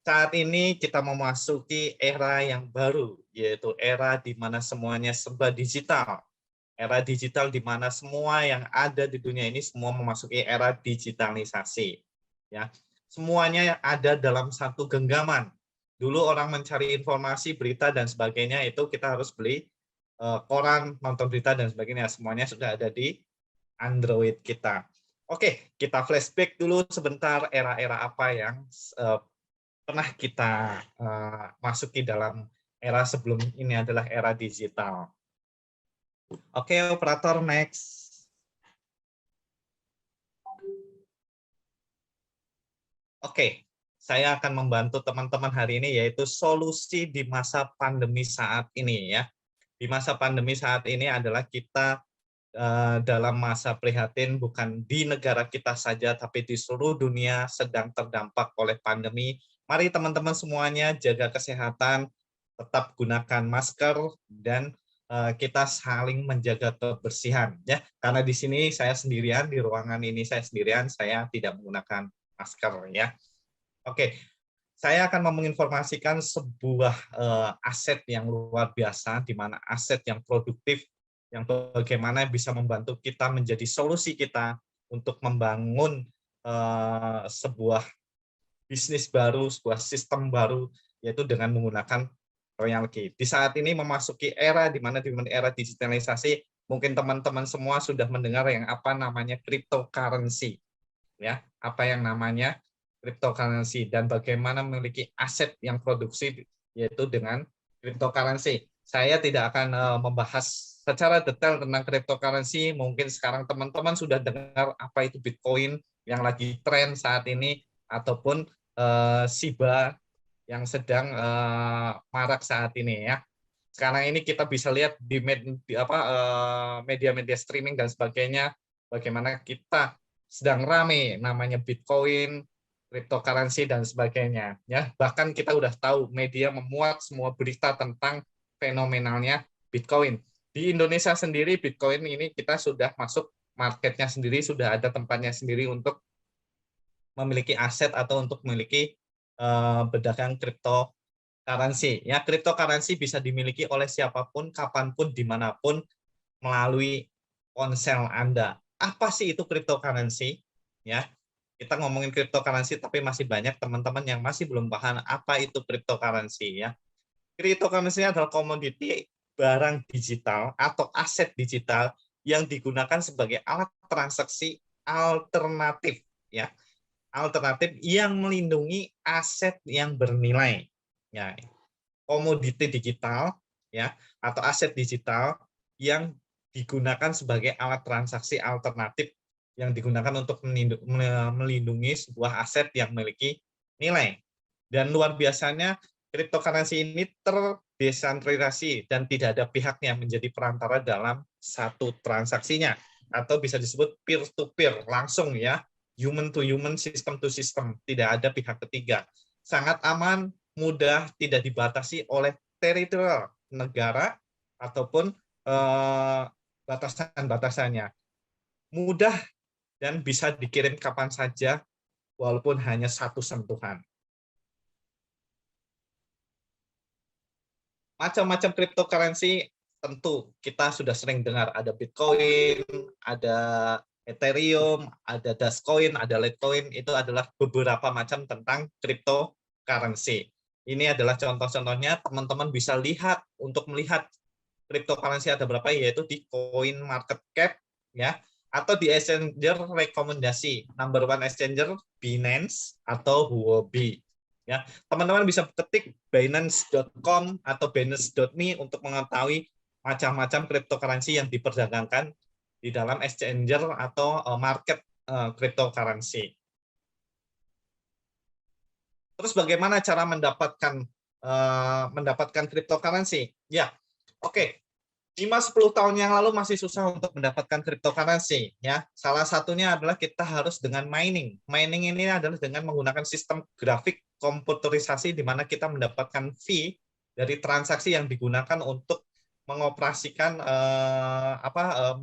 Saat ini kita memasuki era yang baru, yaitu era di mana semuanya serba digital. Era digital di mana semua yang ada di dunia ini semua memasuki era digitalisasi. Ya, semuanya ada dalam satu genggaman. Dulu orang mencari informasi, berita dan sebagainya itu kita harus beli koran, nonton berita dan sebagainya. Semuanya sudah ada di Android kita. Oke, kita flashback dulu sebentar era-era apa yang pernah kita masuki dalam era sebelum ini adalah era digital. Oke, operator next. Oke, saya akan membantu teman-teman hari ini yaitu solusi di masa pandemi saat ini ya. Di masa pandemi saat ini adalah kita dalam masa prihatin bukan di negara kita saja tapi di seluruh dunia sedang terdampak oleh pandemi. Mari teman-teman semuanya jaga kesehatan, tetap gunakan masker dan kita saling menjaga kebersihan ya. Karena di sini saya sendirian, di ruangan ini saya sendirian, saya tidak menggunakan masker ya. Oke, saya akan menginformasikan sebuah aset yang luar biasa, di mana aset yang produktif, yang bagaimana bisa membantu kita menjadi solusi kita untuk membangun sebuah bisnis baru, sebuah sistem baru, yaitu dengan menggunakan Royal Key. Di saat ini memasuki era di mana era digitalisasi, mungkin teman-teman semua sudah mendengar yang apa namanya cryptocurrency. Ya, apa yang namanya cryptocurrency dan bagaimana memiliki aset yang produksi yaitu dengan cryptocurrency. Saya tidak akan membahas secara detail tentang cryptocurrency. Mungkin sekarang teman-teman sudah dengar apa itu Bitcoin yang lagi tren saat ini ataupun Shiba yang sedang marak saat ini ya. Sekarang ini kita bisa lihat di media-media streaming dan sebagainya bagaimana kita sedang rame namanya Bitcoin, cryptocurrency dan sebagainya ya. Bahkan kita udah tahu media memuat semua berita tentang fenomenalnya Bitcoin. Di Indonesia sendiri Bitcoin ini kita sudah masuk marketnya sendiri, sudah ada tempatnya sendiri untuk memiliki aset atau untuk memiliki berdagang cryptocurrency. Ya, cryptocurrency bisa dimiliki oleh siapapun, kapanpun, dimanapun melalui ponsel Anda. Apa sih itu cryptocurrency? Ya, kita ngomongin cryptocurrency, tapi masih banyak teman-teman yang masih belum paham apa itu cryptocurrency. Ya, cryptocurrency adalah komoditi barang digital atau aset digital yang digunakan sebagai alat transaksi alternatif. Ya, alternatif yang melindungi aset yang bernilai. Ya, komoditi digital ya atau aset digital yang digunakan sebagai alat transaksi alternatif yang digunakan untuk melindungi sebuah aset yang memiliki nilai. Dan luar biasanya cryptocurrency ini terdesentralisasi dan tidak ada pihak yang menjadi perantara dalam satu transaksinya atau bisa disebut peer to peer langsung ya, human to human, system to system, tidak ada pihak ketiga. Sangat aman, mudah, tidak dibatasi oleh teritorial negara ataupun batasan-batasannya. Mudah dan bisa dikirim kapan saja walaupun hanya satu sentuhan. Macam-macam cryptocurrency tentu kita sudah sering dengar, ada Bitcoin, ada Ethereum, ada Dogecoin, ada Litecoin, itu adalah beberapa macam tentang cryptocurrency. Ini adalah contoh-contohnya, teman-teman bisa lihat untuk melihat cryptocurrency ada berapa, yaitu di Coin Market Cap ya, atau di exchanger rekomendasi. Number one exchanger Binance atau Huobi. Ya, teman-teman bisa ketik binance.com atau binance.me untuk mengetahui macam-macam cryptocurrency yang diperdagangkan di dalam exchanger atau market cryptocurrency. Terus bagaimana cara mendapatkan cryptocurrency? Ya, oke. 5-10 tahun yang lalu masih susah untuk mendapatkan cryptocurrency ya. Salah satunya adalah kita harus dengan mining. Mining ini adalah dengan menggunakan sistem grafik komputerisasi di mana kita mendapatkan fee dari transaksi yang digunakan untuk mengoperasikan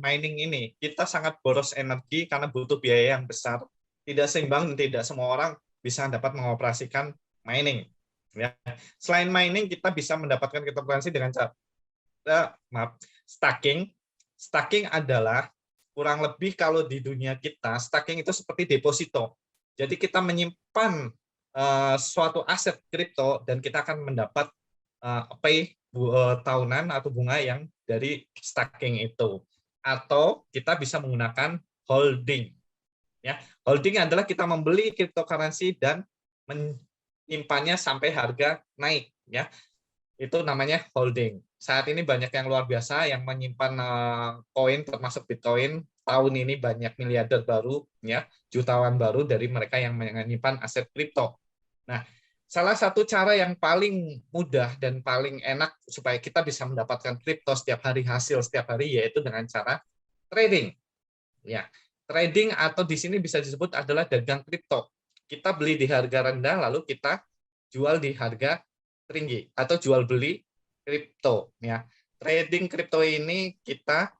mining ini. Kita sangat boros energi karena butuh biaya yang besar. Tidak seimbang dan tidak semua orang bisa dapat mengoperasikan mining. Ya. Selain mining, kita bisa mendapatkan kriptokurrensi dengan cara staking. Staking adalah kurang lebih kalau di dunia kita, staking itu seperti deposito. Jadi kita menyimpan suatu aset kripto dan kita akan mendapat pay tahunan atau bunga yang dari staking itu. Atau kita bisa menggunakan holding. Ya, holding adalah kita membeli cryptocurrency dan menyimpannya sampai harga naik. Ya, itu namanya holding. Saat ini banyak yang luar biasa yang menyimpan koin termasuk Bitcoin. Tahun ini banyak miliarder baru, ya, jutawan baru dari mereka yang menyimpan aset kripto. Nah, salah satu cara yang paling mudah dan paling enak supaya kita bisa mendapatkan kripto setiap hari, hasil setiap hari, yaitu dengan cara trading. Ya, trading atau di sini bisa disebut adalah dagang kripto. Kita beli di harga rendah, lalu kita jual di harga tinggi atau jual beli kripto. Ya, trading kripto ini kita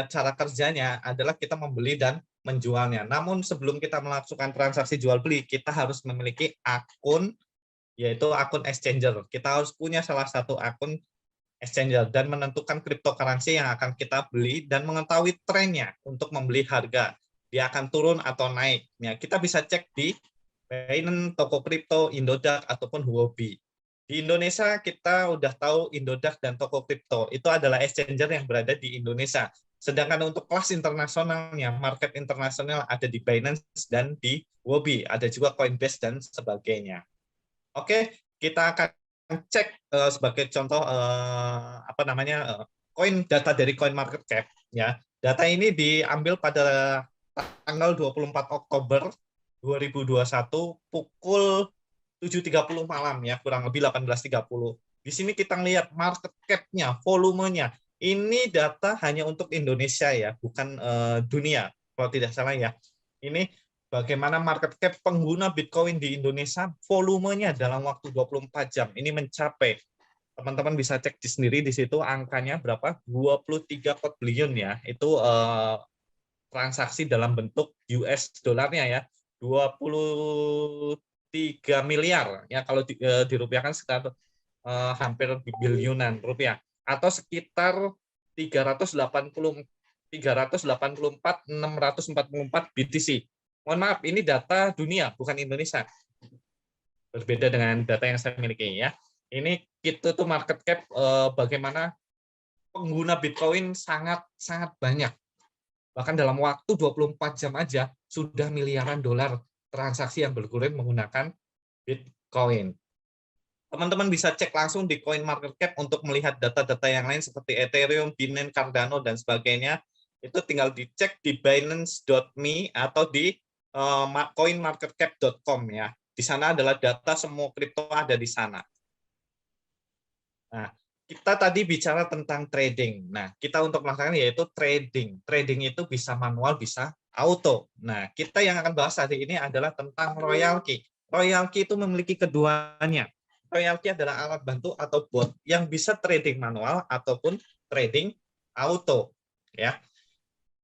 cara kerjanya adalah kita membeli dan menjualnya. Namun sebelum kita melakukan transaksi jual beli, kita harus memiliki akun, yaitu akun exchanger. Kita harus punya salah satu akun exchanger dan menentukan cryptocurrency yang akan kita beli dan mengetahui trennya untuk membeli harga. Dia akan turun atau naik. Ya, kita bisa cek di Binance, Toko Kripto, Indodax, ataupun Huobi. Di Indonesia kita udah tahu Indodax dan Toko Kripto. Itu adalah exchanger yang berada di Indonesia. Sedangkan untuk kelas internasionalnya, market internasional ada di Binance dan di Huobi. Ada juga Coinbase dan sebagainya. Oke, kita akan cek sebagai contoh koin data dari CoinMarketCap ya. Data ini diambil pada tanggal 24 Oktober 2021 pukul 7.30 malam ya, kurang lebih 18.30. Di sini kita lihat market cap-nya, volumenya. Ini data hanya untuk Indonesia ya, bukan dunia kalau tidak salah ya. Ini bagaimana market cap pengguna Bitcoin di Indonesia, volumenya dalam waktu 24 jam. Ini mencapai, teman-teman bisa cek sendiri di situ angkanya berapa, 23 billion ya. Itu transaksi dalam bentuk US dolarnya ya, 23 miliar ya, kalau dirupiahkan sekitar hampir biliunan rupiah atau sekitar 384.644 BTC. Mohon maaf, ini data dunia bukan Indonesia. Berbeda dengan data yang saya miliki ya. Ini itu tuh market cap bagaimana pengguna Bitcoin sangat banyak. Bahkan dalam waktu 24 jam aja sudah miliaran dolar transaksi yang bergulir menggunakan Bitcoin. Teman-teman bisa cek langsung di CoinMarketCap untuk melihat data-data yang lain seperti Ethereum, Binance, Cardano, dan sebagainya. Itu tinggal dicek di binance.me atau di coinmarketcap.com ya. Di sana adalah data semua kripto ada di sana. Nah, kita tadi bicara tentang trading. Nah, kita untuk melakukan yaitu trading. Trading itu bisa manual, bisa auto. Nah, kita yang akan bahas hari ini adalah tentang royalty. Royalty itu memiliki keduanya. Royalty adalah alat bantu atau bot yang bisa trading manual ataupun trading auto. Ya.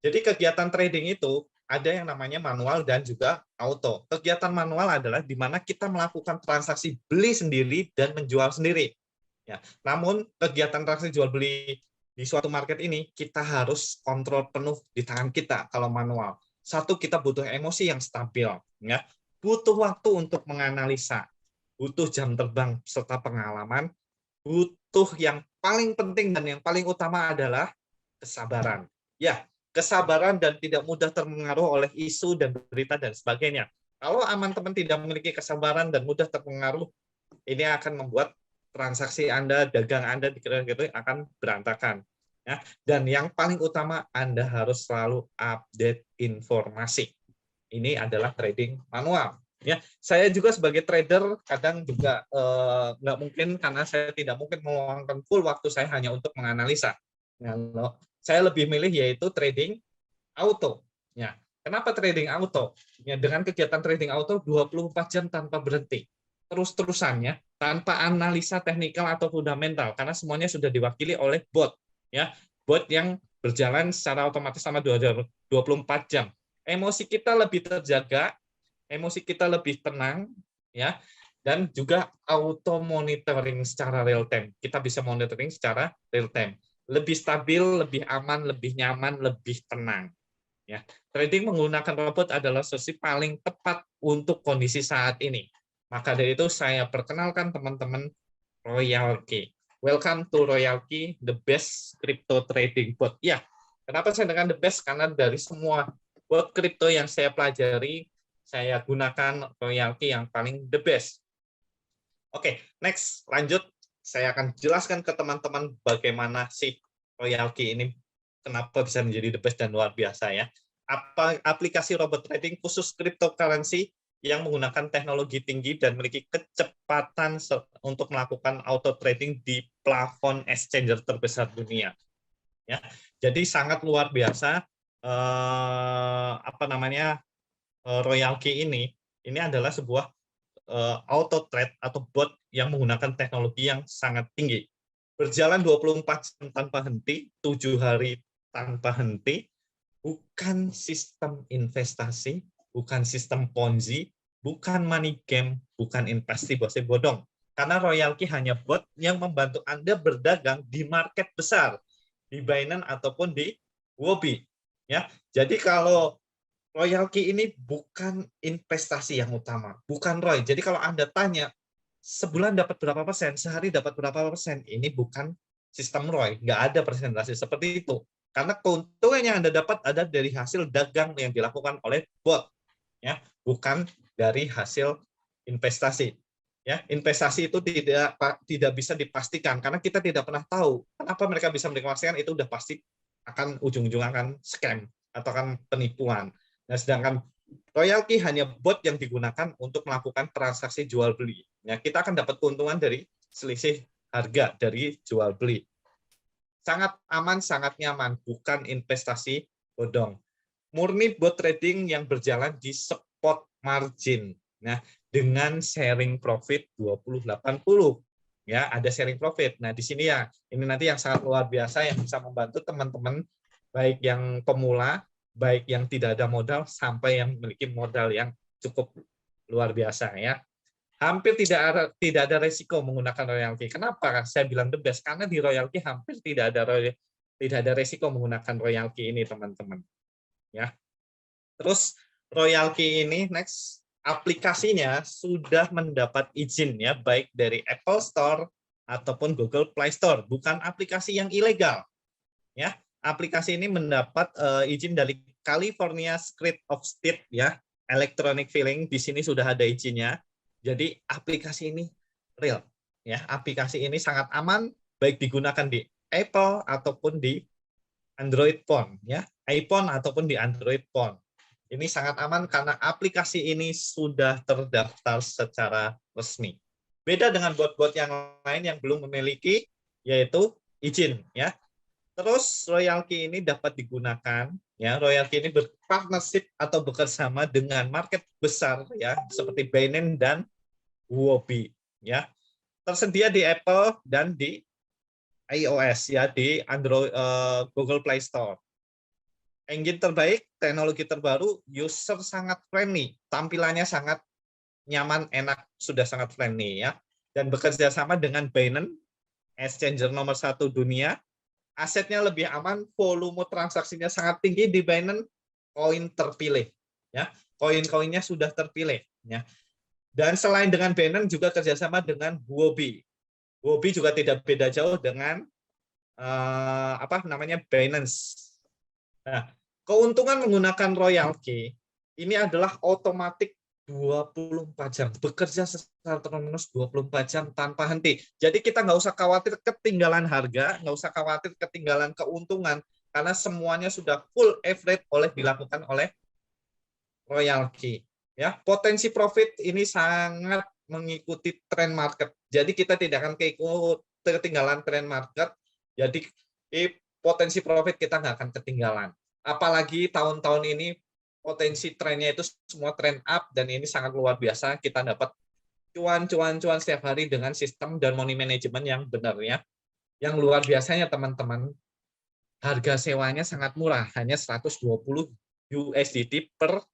Jadi kegiatan trading itu ada yang namanya manual dan juga auto. Kegiatan manual adalah di mana kita melakukan transaksi beli sendiri dan menjual sendiri. Ya, namun kegiatan transaksi jual beli di suatu market ini kita harus kontrol penuh di tangan kita kalau manual. Satu, kita butuh emosi yang stabil, ya. Butuh waktu untuk menganalisa, butuh jam terbang serta pengalaman, butuh yang paling penting dan yang paling utama adalah kesabaran. Ya, kesabaran dan tidak mudah terpengaruh oleh isu dan berita dan sebagainya. Kalau teman-teman tidak memiliki kesabaran dan mudah terpengaruh, ini akan membuat transaksi Anda, dagang Anda di kripto akan berantakan. Ya. Dan yang paling utama, Anda harus selalu update informasi. Ini adalah trading manual. Ya, saya juga sebagai trader kadang juga nggak mungkin, karena saya tidak mungkin meluangkan full waktu saya hanya untuk menganalisa. Nah, saya lebih milih yaitu trading auto. Ya, kenapa trading auto? Ya, dengan kegiatan trading auto 24 jam tanpa berhenti. Terus-terusannya tanpa analisa teknikal atau fundamental karena semuanya sudah diwakili oleh bot ya, bot yang berjalan secara otomatis selama 24 jam. Emosi kita lebih terjaga, emosi kita lebih tenang, ya, dan juga auto monitoring secara real time. Kita bisa monitoring secara real time, lebih stabil, lebih aman, lebih nyaman, lebih tenang. Ya, trading menggunakan robot adalah solusi paling tepat untuk kondisi saat ini. Maka dari itu saya perkenalkan teman-teman Royal Key. Welcome to Royal Key, the best crypto trading bot. Ya, kenapa saya dengan the best? Karena dari semua bot crypto yang saya pelajari, saya gunakan Royal Key yang paling the best. Oke, next, lanjut. Saya akan jelaskan ke teman-teman bagaimana sih Royal Key ini, kenapa bisa menjadi the best dan luar biasa ya. Apa aplikasi robot trading khusus cryptocurrency yang menggunakan teknologi tinggi dan memiliki kecepatan untuk melakukan auto trading di plafon exchanger terbesar dunia. Ya, jadi sangat luar biasa. Royal Key ini adalah sebuah auto trade atau bot yang menggunakan teknologi yang sangat tinggi. Berjalan 24 jam tanpa henti, 7 hari tanpa henti, bukan sistem investasi, bukan sistem Ponzi, bukan money game, bukan investasi bodong. Karena Royal Key hanya bot yang membantu Anda berdagang di market besar, di Binance ataupun di Huobi. Ya, jadi kalau Royal Key ini bukan investasi yang utama, bukan ROI. Jadi kalau Anda tanya, sebulan dapat berapa persen, sehari dapat berapa persen, ini bukan sistem ROI, nggak ada presentasi seperti itu. Karena keuntungan yang Anda dapat ada dari hasil dagang yang dilakukan oleh bot, ya, bukan dari hasil investasi. Ya, investasi itu tidak bisa dipastikan karena kita tidak pernah tahu kenapa mereka bisa mendeklarasikan, itu udah pasti akan ujung-ujungnya akan scam atau akan penipuan. Nah, sedangkan Royal Key hanya bot yang digunakan untuk melakukan transaksi jual beli. Ya, kita akan dapat keuntungan dari selisih harga dari jual beli. Sangat aman, sangat nyaman, bukan investasi bodong. Murni bot trading yang berjalan di spot margin. Nah, dengan sharing profit 20-80. Ya, ada sharing profit. Nah, di sini ya, ini nanti yang sangat luar biasa yang bisa membantu teman-teman baik yang pemula, baik yang tidak ada modal sampai yang memiliki modal yang cukup luar biasa ya. Hampir tidak ada resiko menggunakan Royal Key. Kenapa saya bilang the best? Karena di Royal Key hampir tidak ada resiko menggunakan Royal Key ini, teman-teman. Ya. Terus Royal Key ini next aplikasinya sudah mendapat izin ya, baik dari Apple Store ataupun Google Play Store, bukan aplikasi yang ilegal. Ya, aplikasi ini mendapat izin dari California Secretary of State ya, electronic filing, di sini sudah ada izinnya. Jadi aplikasi ini real ya, aplikasi ini sangat aman baik digunakan di Apple ataupun di Android phone ya, iPhone ataupun di Android phone. Ini sangat aman karena aplikasi ini sudah terdaftar secara resmi. Beda dengan bot-bot yang lain yang belum memiliki yaitu izin ya. Terus Royal Key ini dapat digunakan ya, Royal Key ini berpartnership atau bekerjasama dengan market besar ya seperti Binance dan Huobi ya. Tersedia di Apple dan di iOS ya, di Android Google Play Store. Engine terbaik, teknologi terbaru, user sangat friendly, tampilannya sangat nyaman, enak, sudah sangat friendly ya. Dan bekerja sama dengan Binance, exchanger nomor 1 dunia, asetnya lebih aman, volume transaksinya sangat tinggi di Binance, koin terpilih ya, koin-koinnya sudah terpilih ya. Dan selain dengan Binance juga kerjasama dengan Huobi. Huobi juga tidak beda jauh dengan Binance. Nah, keuntungan menggunakan Royal Key ini adalah otomatis 24 jam, bekerja secara terus 24 jam tanpa henti. Jadi kita nggak usah khawatir ketinggalan harga, nggak usah khawatir ketinggalan keuntungan, karena semuanya sudah full average dilakukan oleh Royal Key. Ya, potensi profit ini sangat mengikuti tren market. Jadi kita tidak akan ketinggalan tren market. Jadi potensi profit kita nggak akan ketinggalan. Apalagi tahun-tahun ini potensi trennya itu semua tren up dan ini sangat luar biasa. Kita dapat cuan setiap hari dengan sistem dan money management yang benar ya. Yang luar biasanya teman-teman, harga sewanya sangat murah, hanya 120 USDT per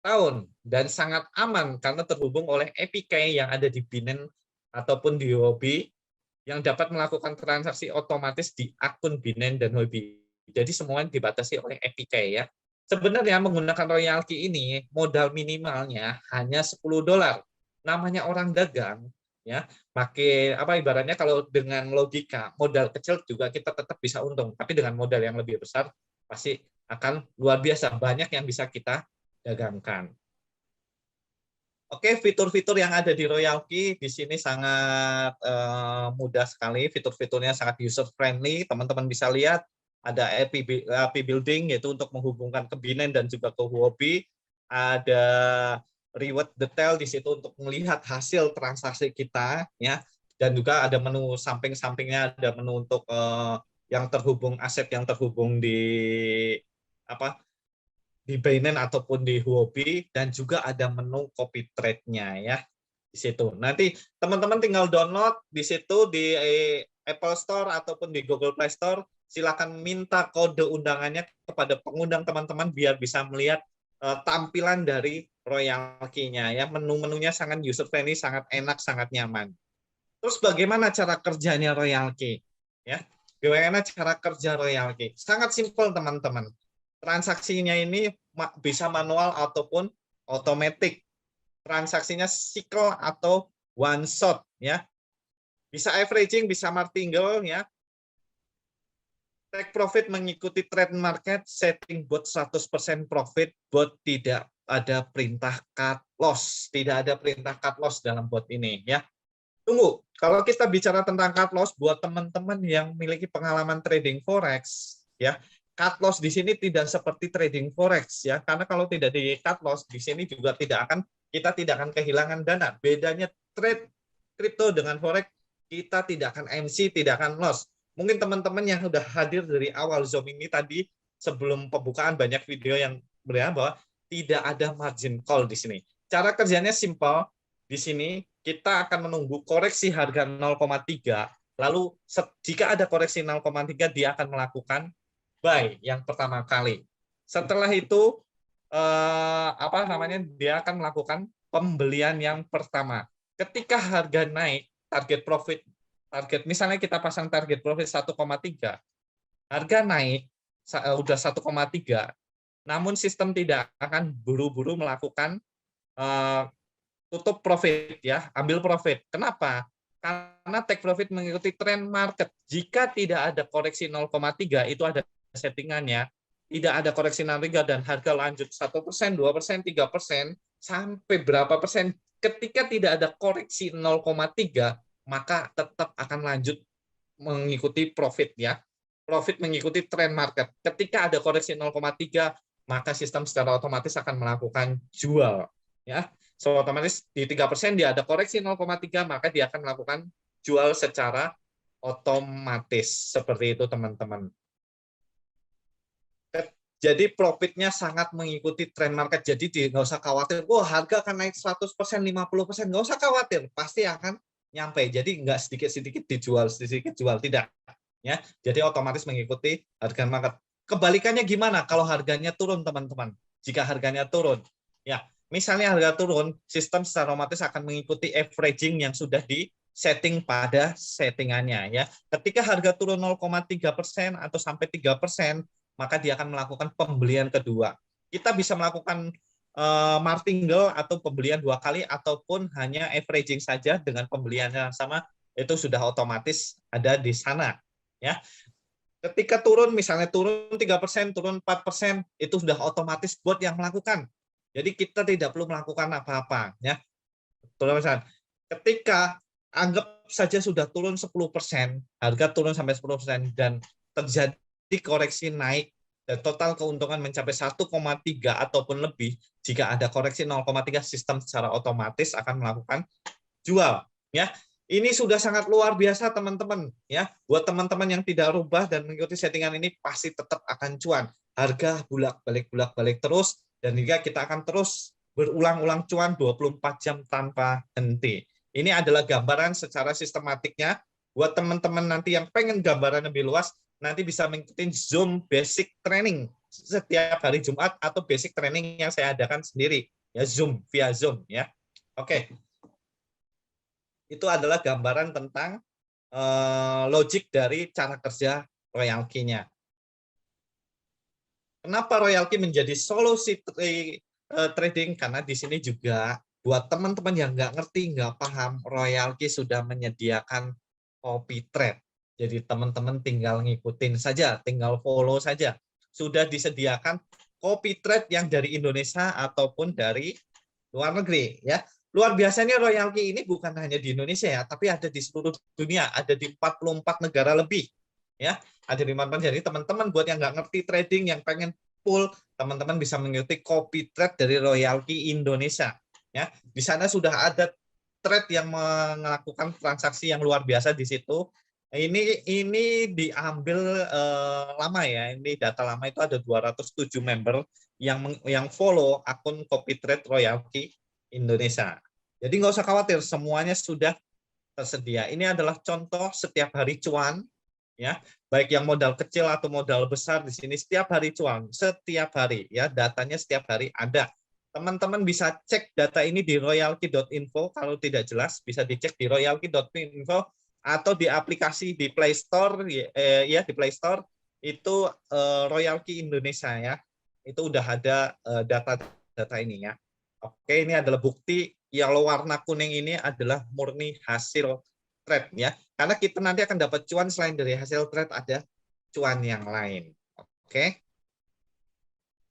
tahun dan sangat aman karena terhubung oleh APK yang ada di Binance ataupun di Huobi yang dapat melakukan transaksi otomatis di akun Binance dan Huobi. Jadi semuanya dibatasi oleh APK ya. Sebenarnya menggunakan royalty ini modal minimalnya hanya $10. Namanya orang dagang ya, pakai apa ibaratnya kalau dengan logika modal kecil juga kita tetap bisa untung, tapi dengan modal yang lebih besar pasti akan luar biasa banyak yang bisa kita dagangkan. Oke, fitur-fitur yang ada di Royalty di sini sangat mudah sekali. Fitur-fiturnya sangat user friendly. Teman-teman bisa lihat ada API building yaitu untuk menghubungkan ke Binance dan juga ke Huobi. Ada reward detail di situ untuk melihat hasil transaksi kita ya. Dan juga ada menu samping-sampingnya, ada menu untuk yang terhubung aset yang terhubung di apa di Binance ataupun di Huobi, dan juga ada menu copy trade-nya ya di situ. Nanti teman-teman tinggal download di situ di Apple Store ataupun di Google Play Store. Silakan minta kode undangannya kepada pengundang teman-teman biar bisa melihat tampilan dari royalty-nya ya. Menu-menunya sangat user friendly, sangat enak, sangat nyaman. Terus bagaimana cara kerjanya royalty? Ya, bagaimana cara kerja royalty? Sangat simpel teman-teman. Transaksinya ini bisa manual ataupun otomatis. Transaksinya cycle atau one shot ya. Bisa averaging, bisa martingale ya. Take profit mengikuti trend market, setting bot 100% profit, bot tidak ada perintah cut loss, tidak ada perintah cut loss dalam bot ini ya. Tunggu, kalau kita bicara tentang cut loss buat teman-teman yang memiliki pengalaman trading forex ya, cut loss di sini tidak seperti trading forex ya, karena kalau tidak di cut loss di sini juga kita tidak akan kehilangan dana. Bedanya trade kripto dengan forex, kita tidak akan MC, tidak akan loss. Mungkin teman-teman yang sudah hadir dari awal Zoom ini tadi sebelum pembukaan banyak video yang bilang bahwa tidak ada margin call di sini. Cara kerjanya simpel. Di sini kita akan menunggu koreksi harga 0,3, lalu jika ada koreksi 0,3 dia akan melakukan buy yang pertama kali. Setelah itu dia akan melakukan pembelian yang pertama. Ketika harga naik, misalnya kita pasang target profit 1,3, harga naik udah 1,3, namun sistem tidak akan buru-buru melakukan tutup profit ya, ambil profit. Kenapa? Karena take profit mengikuti tren market. Jika tidak ada koreksi 0,3 itu ada settingannya, tidak ada koreksi 0,3 dan harga lanjut 1%, 2%, 3%, sampai berapa persen, ketika tidak ada koreksi 0,3 maka tetap akan lanjut mengikuti profit ya. Profit mengikuti tren market. Ketika ada koreksi 0,3 maka sistem secara otomatis akan melakukan jual ya. So otomatis di 3% dia ada koreksi 0,3 maka dia akan melakukan jual secara otomatis. Seperti itu teman-teman. Jadi profitnya sangat mengikuti tren market. Jadi nggak usah khawatir, harga akan naik 100%, 50%. Nggak usah khawatir, pasti akan nyampe. Jadi nggak sedikit-sedikit dijual, sedikit jual, tidak. Ya, jadi otomatis mengikuti harga market. Kebalikannya gimana kalau harganya turun, teman-teman? Jika harganya turun, ya, misalnya harga turun, sistem secara otomatis akan mengikuti averaging yang sudah di setting pada settingannya. Ya, ketika harga turun 0,3% atau sampai 3%, maka dia akan melakukan pembelian kedua. Kita bisa melakukan martingale atau pembelian 2 kali ataupun hanya averaging saja dengan pembelian yang sama, itu sudah otomatis ada di sana ya. Ketika turun misalnya turun 3%, turun 4%, itu sudah otomatis bot yang melakukan. Jadi kita tidak perlu melakukan apa-apa ya. Misalnya, ketika anggap saja sudah turun 10%, harga turun sampai 10% dan terjadi koreksi naik dan total keuntungan mencapai 1,3 ataupun lebih, jika ada koreksi 0,3 sistem secara otomatis akan melakukan jual ya. Ini sudah sangat luar biasa teman-teman ya. Buat teman-teman yang tidak rubah dan mengikuti settingan ini pasti tetap akan cuan. Harga bolak-balik terus dan juga kita akan terus berulang-ulang cuan 24 jam tanpa henti. Ini adalah gambaran secara sistematiknya. Buat teman-teman nanti yang pengen gambaran lebih luas, nanti bisa mengikuti Zoom Basic Training setiap hari Jumat atau Basic Training yang saya adakan sendiri. ya Zoom, via Zoom ya. Oke. Itu adalah gambaran tentang logik dari cara kerja royalty-nya. Kenapa royalty menjadi solusi trading? Karena di sini juga buat teman-teman yang nggak ngerti, nggak paham, royalty sudah menyediakan copy trade. Jadi teman-teman tinggal ngikutin saja, tinggal follow saja. Sudah disediakan copy trade yang dari Indonesia ataupun dari luar negeri. Ya, luar biasanya royalty ini bukan hanya di Indonesia ya, tapi ada di seluruh dunia, ada di 44 negara lebih. Ya, ada di mana. Jadi teman-teman buat yang nggak ngerti trading, yang pengen full, teman-teman bisa mengikuti copy trade dari royalty Indonesia. Ya, di sana sudah ada trade yang melakukan transaksi yang luar biasa di situ. Ini diambil lama ya. Ini data lama itu ada 207 member yang follow akun copy trade royalty Indonesia. Jadi nggak usah khawatir, semuanya sudah tersedia. Ini adalah contoh setiap hari cuan, ya, baik yang modal kecil atau modal besar di sini setiap hari cuan, setiap hari ya, datanya setiap hari ada. Teman-teman bisa cek data ini di royalty.info, kalau tidak jelas bisa dicek di royalty.info atau di aplikasi di Play Store ya, di Play Store itu Royalty Indonesia ya. Itu udah ada data-data ini ya. Oke, ini adalah bukti yang warna kuning ini adalah murni hasil trade ya. Karena kita nanti akan dapat cuan selain dari hasil trade, ada cuan yang lain. Oke.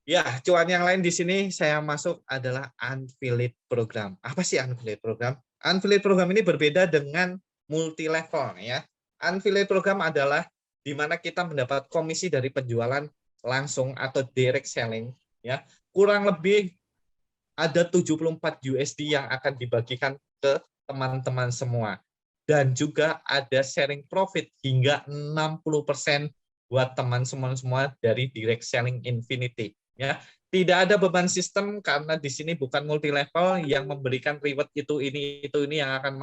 Ya, cuan yang lain di sini saya masuk adalah affiliate program. Apa sih affiliate program? Affiliate program ini berbeda dengan multi level ya. Affiliate program adalah di mana kita mendapat komisi dari penjualan langsung atau direct selling ya. Kurang lebih ada 74 USD yang akan dibagikan ke teman-teman semua. Dan juga ada sharing profit hingga 60% buat teman semua dari direct selling infinity. Ya, tidak ada beban sistem karena di sini bukan multi level yang memberikan reward itu ini yang akan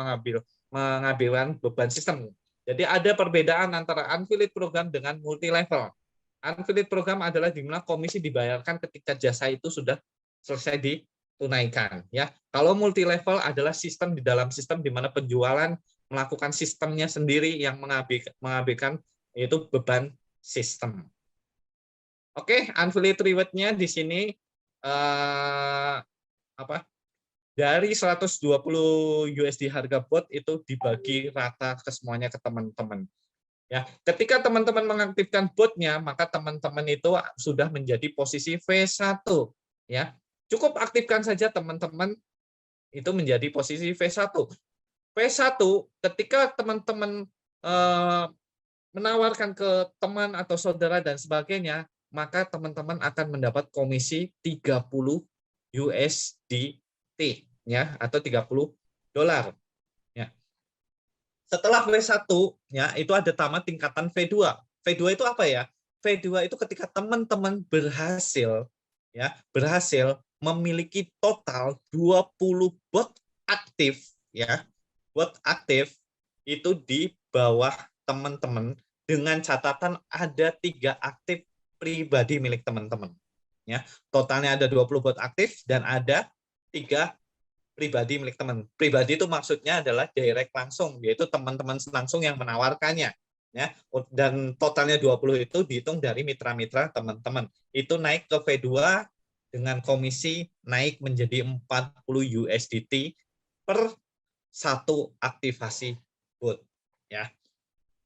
mengambilkan beban sistem. Jadi ada perbedaan antara affiliate program dengan multi level. Affiliate program adalah di mana komisi dibayarkan ketika jasa itu sudah selesai ditunaikan. Ya, kalau multi level adalah sistem di dalam sistem di mana penjualan melakukan sistemnya sendiri yang mengabaikan yaitu beban sistem. Oke, affiliate reward-nya di sini dari 120 USD harga bot itu dibagi rata ke semuanya ke teman-teman. Ya, ketika teman-teman mengaktifkan botnya, maka teman-teman itu sudah menjadi posisi V1. Ya, cukup aktifkan saja teman-teman itu menjadi posisi V1. V1 ketika teman-teman menawarkan ke teman atau saudara dan sebagainya, maka teman-teman akan mendapat komisi 30 USDT ya, atau 30 dolar. Ya. Setelah V1 ya, itu ada tamat tingkatan V2. V2 itu apa ya? V2 itu ketika teman-teman berhasil memiliki total 20 bot aktif ya. Bot aktif itu di bawah teman-teman dengan catatan ada 3 aktif pribadi milik teman-teman. Ya, totalnya ada 20 bot aktif dan ada 3 pribadi milik teman. Pribadi itu maksudnya adalah direct langsung, yaitu teman-teman langsung yang menawarkannya. Ya, dan totalnya 20 itu dihitung dari mitra-mitra teman-teman. Itu naik ke V2 dengan komisi naik menjadi 40 USDT per satu aktivasi bot. Ya.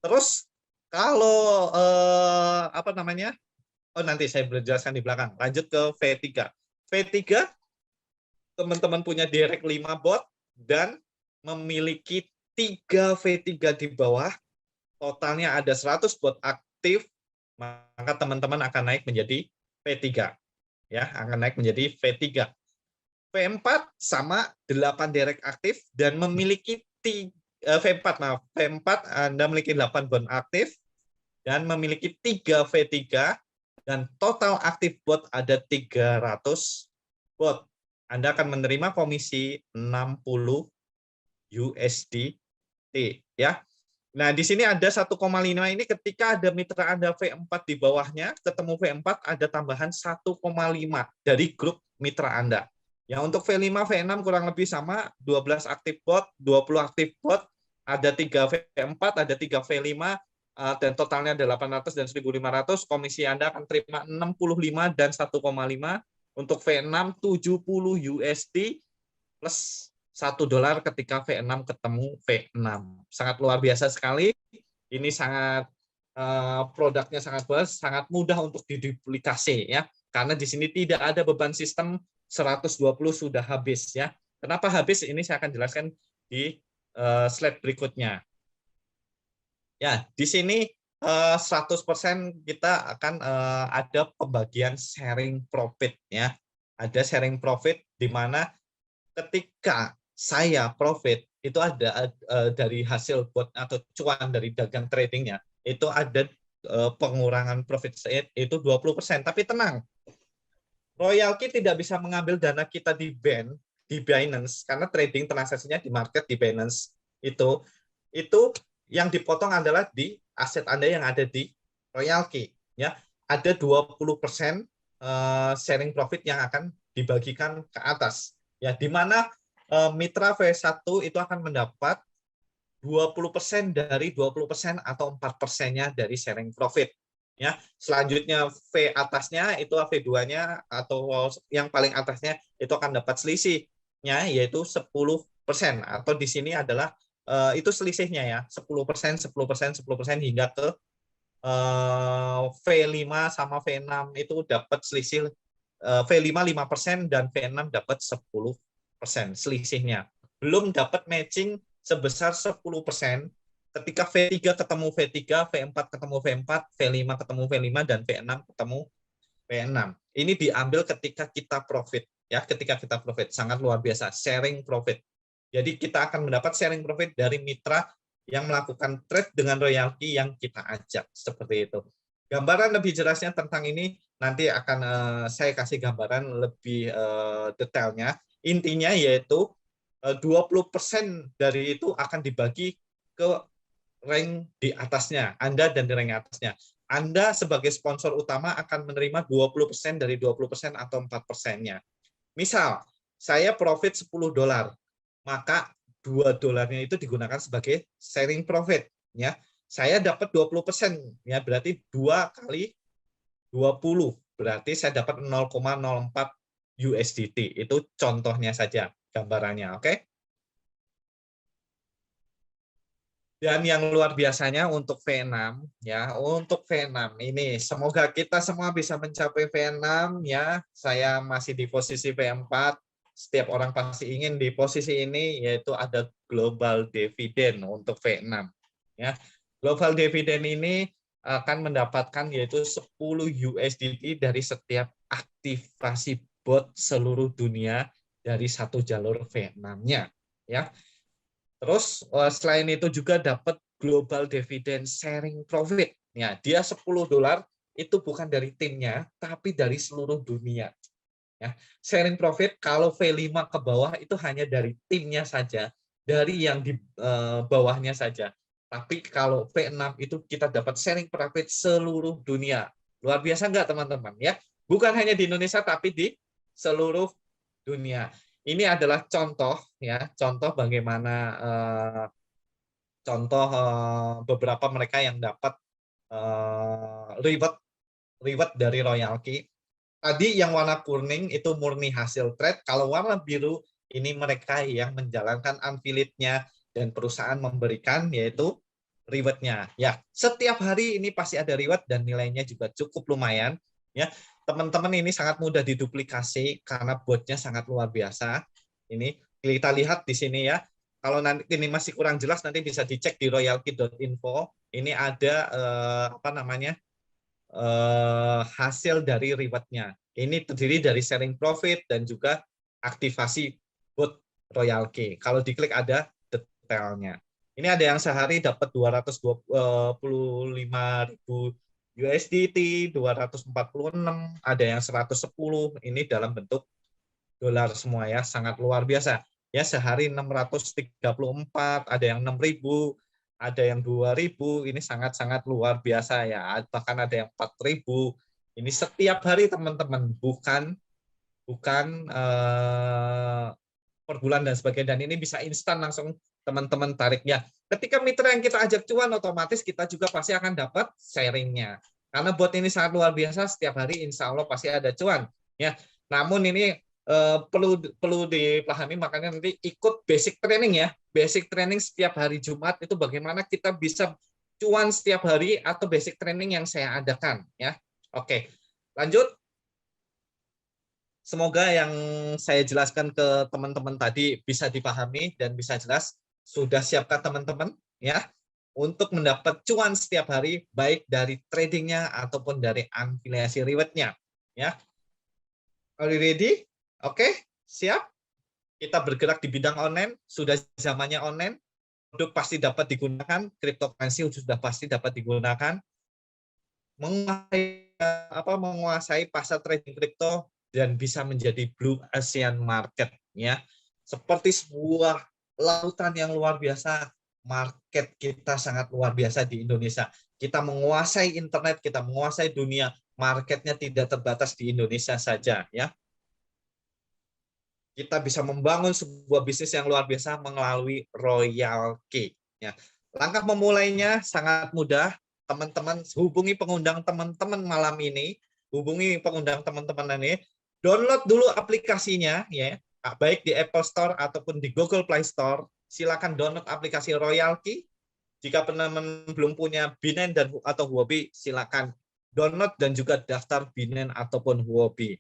Terus kalau nanti saya berjelaskan di belakang. Lanjut ke V3. V3 teman-teman punya direct 5 bot dan memiliki 3 V3 di bawah, totalnya ada 100 bot aktif, maka teman-teman akan naik menjadi V3. Ya, akan naik menjadi V3. V4 sama 8 direct aktif dan memiliki V4 Anda memiliki 8 bot aktif dan memiliki 3 V3 dan total aktif bot ada 300 bot. Anda akan menerima komisi 60 USDT ya. Nah, di sini ada 1,5 ini ketika ada mitra Anda V4 di bawahnya, ketemu V4 ada tambahan 1,5 dari grup mitra Anda. Ya, untuk V5, V6 kurang lebih sama, 12 aktif bot, 20 aktif bot, ada 3 V4, ada 3 V5, dan totalnya ada 800 dan 1.500, komisi Anda akan terima 65 dan 1,5. Untuk V6 70 USD plus $1 ketika V6 ketemu V6. Sangat luar biasa sekali. Ini sangat produknya sangat bagus, sangat mudah untuk diduplikasi ya. Karena di sini tidak ada beban sistem 120 sudah habis ya. Kenapa habis? Ini saya akan jelaskan di slide berikutnya. Ya, di sini 100% kita akan ada pembagian sharing profit ya. Ada sharing profit di mana ketika saya profit itu ada dari hasil bot atau cuan dari dagang tradingnya itu ada pengurangan profit saya itu 20%. Tapi tenang, royalty tidak bisa mengambil dana kita di Binance karena trading transaksinya di market di Binance itu yang dipotong adalah di aset Anda yang ada di royalty ya. Ada 20% sharing profit yang akan dibagikan ke atas ya, di mana mitra V1 itu akan mendapat 20% dari 20% atau 4%-nya dari sharing profit ya. Selanjutnya V atasnya itu V2-nya atau yang paling atasnya itu akan dapat selisihnya yaitu 10%, atau di sini adalah itu selisihnya ya, 10%, 10%, 10% hingga ke V5 sama V6 itu dapat selisih V5 5% dan V6 dapat 10% selisihnya. Belum dapat matching sebesar 10% ketika V3 ketemu V3, V4 ketemu V4, V5 ketemu V5, dan V6 ketemu V6. Ini diambil ketika kita profit ya, ketika kita profit. Sangat luar biasa, sharing profit. Jadi kita akan mendapat sharing profit dari mitra yang melakukan trade dengan royalti yang kita ajak, seperti itu. Gambaran lebih jelasnya tentang ini nanti akan saya kasih gambaran lebih detailnya. Intinya yaitu 20% dari itu akan dibagi ke rank di atasnya, Anda dan di rank atasnya. Anda sebagai sponsor utama akan menerima 20% dari 20% atau 4%-nya. Misal, saya profit $10, maka $2 itu digunakan sebagai sharing profit ya. Saya dapat 20% ya, berarti 2 kali 20 berarti saya dapat 0,04 USDT. Itu contohnya saja gambarannya, oke? Dan yang luar biasanya untuk V6 ya, untuk V6 ini semoga kita semua bisa mencapai V6 ya. Saya masih di posisi V4. Setiap orang pasti ingin di posisi ini, yaitu ada global dividend untuk V6 ya. Global dividend ini akan mendapatkan yaitu 10 USDT dari setiap aktivasi bot seluruh dunia dari satu jalur V6-nya ya. Terus selain itu juga dapat global dividend sharing profit. Ya, dia $10 itu bukan dari timnya, tapi dari seluruh dunia. Ya, sharing profit kalau V5 ke bawah itu hanya dari timnya saja, dari yang di bawahnya saja. Tapi kalau V6 itu kita dapat sharing profit seluruh dunia. Luar biasa enggak teman-teman ya? Bukan hanya di Indonesia tapi di seluruh dunia. Ini adalah contoh ya, contoh bagaimana contoh beberapa mereka yang dapat reward dari royalty. Tadi yang warna kuning itu murni hasil trade, kalau warna biru ini mereka yang menjalankan affiliate-nya dan perusahaan memberikan yaitu reward-nya. Ya, setiap hari ini pasti ada reward dan nilainya juga cukup lumayan ya. Teman-teman ini sangat mudah diduplikasi karena botnya sangat luar biasa. Ini kita lihat di sini ya. Kalau nanti ini masih kurang jelas nanti bisa dicek di royalty.info. Ini ada apa namanya? Hasil dari reward-nya. Ini terdiri dari sharing profit dan juga aktivasi bot royalty. Kalau diklik ada detailnya. Ini ada yang sehari dapat 225.000 USDT, 246, ada yang 110. Ini dalam bentuk dolar semua ya, sangat luar biasa. Ya, sehari 634, ada yang 6.000, ada yang 2.000, ini sangat-sangat luar biasa ya. Bahkan ada yang 4.000. Ini setiap hari teman-teman, bukan bukan per bulan dan sebagainya. Dan ini bisa instan langsung teman-teman tariknya. Ketika mitra yang kita ajak cuan, otomatis kita juga pasti akan dapat sharingnya. Karena bot ini sangat luar biasa, setiap hari insya Allah pasti ada cuan. Ya, namun ini perlu dipahami, makanya nanti ikut basic training ya. Basic training setiap hari Jumat itu bagaimana kita bisa cuan setiap hari atau basic training yang saya adakan ya. Oke, lanjut. Semoga yang saya jelaskan ke teman-teman tadi bisa dipahami dan bisa jelas. Sudah siapkah teman-teman ya untuk mendapat cuan setiap hari baik dari tradingnya ataupun dari afiliasi rewardnya ya. Are you ready? Oke, siap. Kita bergerak di bidang online, sudah zamannya online. Produk pasti dapat digunakan, cryptocurrency sudah pasti dapat digunakan. Menguasai pasar trading kripto dan bisa menjadi blue ocean market ya. Seperti sebuah lautan yang luar biasa, market kita sangat luar biasa di Indonesia. Kita menguasai internet, kita menguasai dunia, marketnya tidak terbatas di Indonesia saja ya. Kita bisa membangun sebuah bisnis yang luar biasa melalui Royal Key ya. Langkah memulainya sangat mudah. Teman-teman hubungi pengundang teman-teman malam ini, hubungi pengundang teman-teman ini, download dulu aplikasinya ya, baik di Apple Store ataupun di Google Play Store. Silakan download aplikasi Royal Key. Jika teman-teman belum punya Binance dan atau Huobi, silakan download dan juga daftar Binance ataupun Huobi.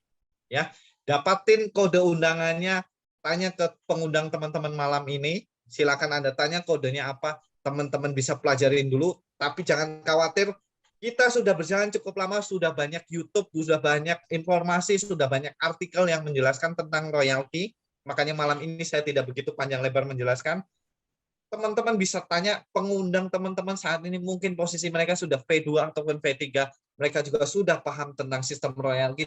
Ya, dapatin kode undangannya, tanya ke pengundang teman-teman malam ini. Silakan Anda tanya kodenya apa, teman-teman bisa pelajarin dulu. Tapi jangan khawatir, kita sudah berjalan cukup lama, sudah banyak YouTube, sudah banyak informasi, sudah banyak artikel yang menjelaskan tentang royalty. Makanya malam ini saya tidak begitu panjang lebar menjelaskan. Teman-teman bisa tanya pengundang teman-teman saat ini, mungkin posisi mereka sudah V2 ataupun V3, mereka juga sudah paham tentang sistem royalty